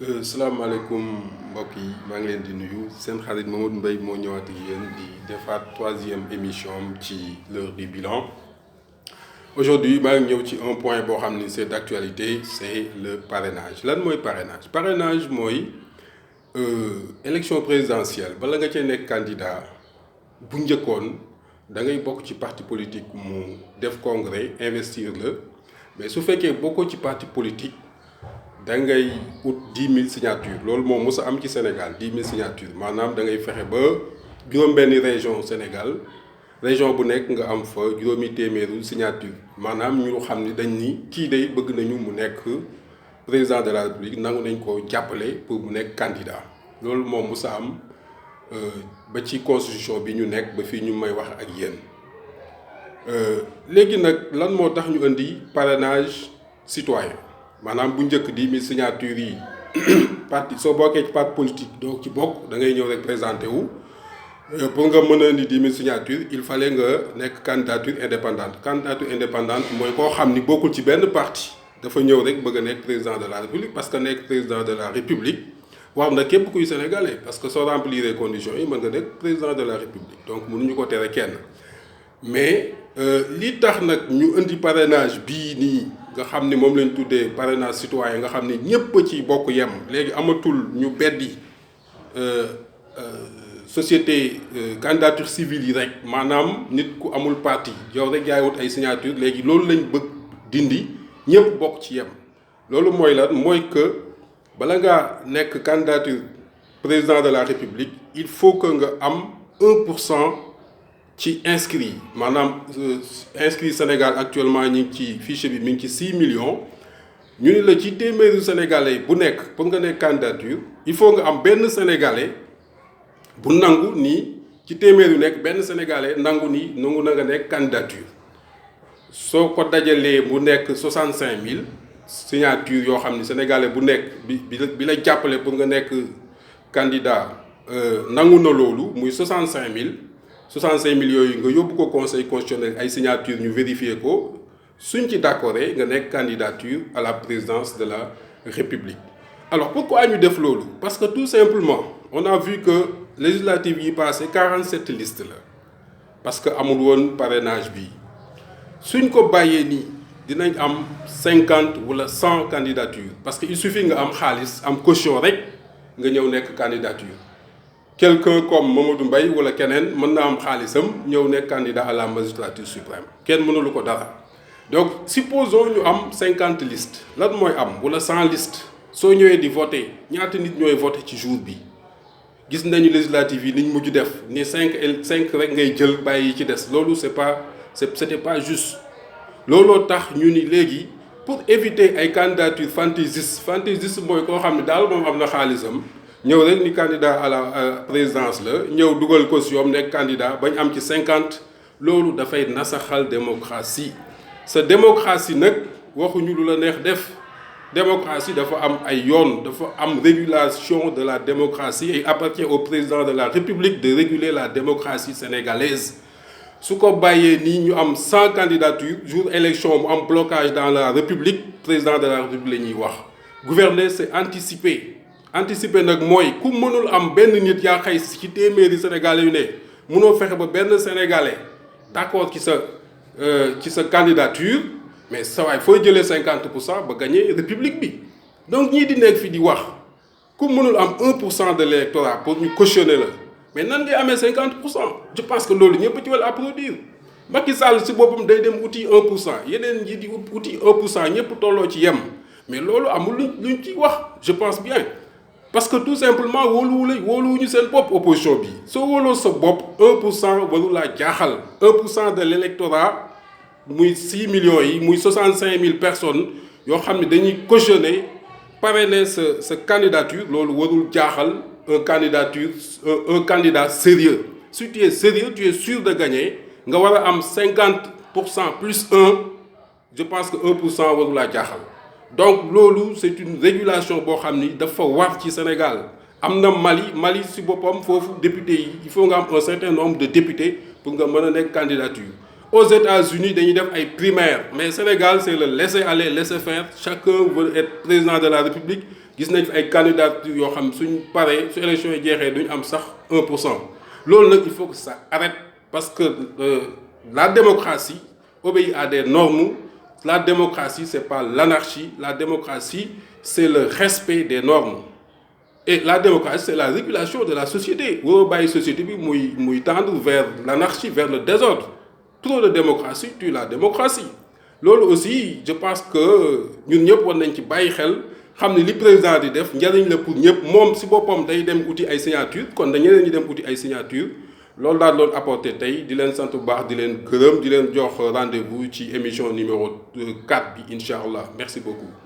salaamaaleykum mbokk yi maa ngi leen di nuyu seen xarit Mamadou Mbaye moo ñëwaat ak yéen di defaat troisième émission ci l'heure du bilan. Aujourd'hui maa ngi ñëw ci un point boo xam ni c'est d'actualité, c'est le parrainage. Lan mooy parrainage? Parrainage mooy élection présidentielle bala nga cee nekk candidat bu njëkkoon da ngay bokk ci parti politique mu def congrès investir la mais su fekkee bokkoo ci parti politique. da ngay ut 10 000 signatures loolu moom mos a am ci Sénégal 10 000 signatures maanaam da ngay fexe ba juróom-benni région Sénégal région bu nekk nga am fa juróomi téeméeru signature maanaam ñu xam ni dañ ni kii day bëgg nañu mu nekk président de la République nangu nañ ko jàppale pour mu nekk candidat loolu moom mos a am ba ci constitution bi ñu nekk ba fii ñu may wax ak yéen léegi nag lan moo tax ñu indi parrainage citoyen maanaam bu njëkk 10 000 signatures yi parti soo bokkee ci parti politique doo ci bokk da ngay ñëw rek présenté wu pour nga mën a indi 10 000 signatures il fallait nga nekk candidature indépendante. Candidature indépendante mooy koo xam ni bokkul ci benn parti dafa ñëw rek bëgg a nekk président de la république parce que nekk président de la république war na képp kuy sénégalais parce que soo remplir conditions yi mën nga nekk président de la république donc mënuñu ko tere kenn mais li tax nag ñu indi parrainage bii nii. nga xam ni moom lañ tuddee parrainage citoyen nga xam ni ñépp ci bokk yem léegi amatul ñu beddi société candidature civile yi rek maanaam nit ku amul parti yow rek yaay wut ay signature léegi loolu lañ bëgg dindi ñépp bokk ci yem loolu mooy lan mooy que bala ngaa nekk candidature président de la république il faut que nga am 1% ci inscrits yi maanaam inscrits Sénégal actuellement ñu ngi ci fichier bi mi ngi ci 6 millions ñu ni la ci téeméeru sénégalais bu nekk pour nga nekk candidature il faut nga am benn sénégalais bu nangu nii ci téeméeru nekk benn sénégalais nangu na nga nekk candidature soo ko dajalee mu nekk 65000 signatures yoo xam ni sénégalais bu nekk bi la jàppale pour nga nekk candidat nangu na loolu muy 65000 yooyu nga yóbbu ko conseil constitutionnel ay signature ñu vérifier ko suñ ci d'accord nga nekk candidature à la présidence de la république. Alors pourquoi ñu def loolu parce que tout simplement on a vu que législative yi passé 47 listes la parce que amul woon parrainage bi suñ ko bàyyee nii dinañ am 50 wala 100 candidatures parce que il suffit nga am xaalis am caution rek nga ñëw nekk candidature. Quelqu'un comme Mamadou Mbaye wala keneen mën na am xaalisam ñëw nekk candidat à la magistrature suprême kenn mënulu ko dara donc supposons ñu am 50 listes lan mooy am wala 100 listes soo ñëwee di voter ñaata nit ñooy voter ci jour bi gis nañu législative yi niñ mujj def ni 5 rek ngay jël bàyyi yi ci des loolu c'était pas juste looloo tax ñu ni léegi pour éviter ay candidatures fantaisistes mooy koo xam ne daal moom am na xaalisam ñëw rek ni candidat à la présidence la ñëw dugal caution nekk candidat bañ am ci 50 loolu dafay nasaxal démocratie sa démocratie nag waxuñu lu la neex def démocratie dafa am ay yoon dafa am régulation de la démocratie et appartient au président de la république de réguler la démocratie sénégalaise su ko bàyyee nii ñu am 100 candidatures jour élection mu am blocage dans la république président de la république la ñuy wax gouverner c'est anticiper nag mooy ku mënul am benn nit yaa xëy ci téeméeri sénégalais yu ne mënoo fexe ba benn sénégalais d'accord ci sa candidature mais sa waay fooy jëlee 50% ba gagner république bi donc ñii di nekk fi di wax ku mënul am 1% de l'électorat pour ñu cautionner la mais nan ngay amee 50% je pense que loolu ñëpp ci wàllu applaudir Macky Sall ci boppam day dem uti 1% yeneen ñi di uti 1% ñëpp tolloo ci yem mais loolu amul luñ ci wax je pense bien. parce que tout simplement wóoluwuñu seen bopp opposition bi soo wóoloo sa bopp 1% waru laa jaaxal 1% de l'électorat muy 6 millions yi muy 65000 personnes yoo xam ne dañuy cautionner parrainer sa candidature loolu warul jaaxal un candidat sérieux si tu es sérieux tu es sûr de gagner nga war a am 50% plus 1 je pense que 1% waru laa jaaxal. donc loolu c'est une régulation boo xam ni dafa war ci Sénégal am na Mali si boppam foofu député yi il faut nga am un certain nombre de députés pour nga mën a nekk candidature aux États-Unis dañuy def ay primaires mais Sénégal c'est le laisser aller laisser faire chacun veut être président de la République gis nañ fi ay candidatures yoo xam suñ paree su élection yi jeexee duñ am sax 1%. loolu nag il faut que ça arrête parce que la démocratie obéit à des normes. La démocratie, ce n'est pas l'anarchie. La démocratie, c'est le respect des normes. Et la démocratie, c'est la régulation de la société. Vous voyez, la société tendre vers l'anarchie, vers le désordre. Trop de démocratie tue la démocratie. Loolu aussi, je pense que ñun ñëpp war nañ ci bàyyi xel xam ne li président di def njariñ la pour ñëpp moom si boppam day dem uti ay signature kon da ñeneen ñi dem uti ay signature loolu daal doon apporté tey di leen sant bu baax di leen gërëm di leen jox rendez-vous ci émission numéro 4 bi incha allah merci beaucoup.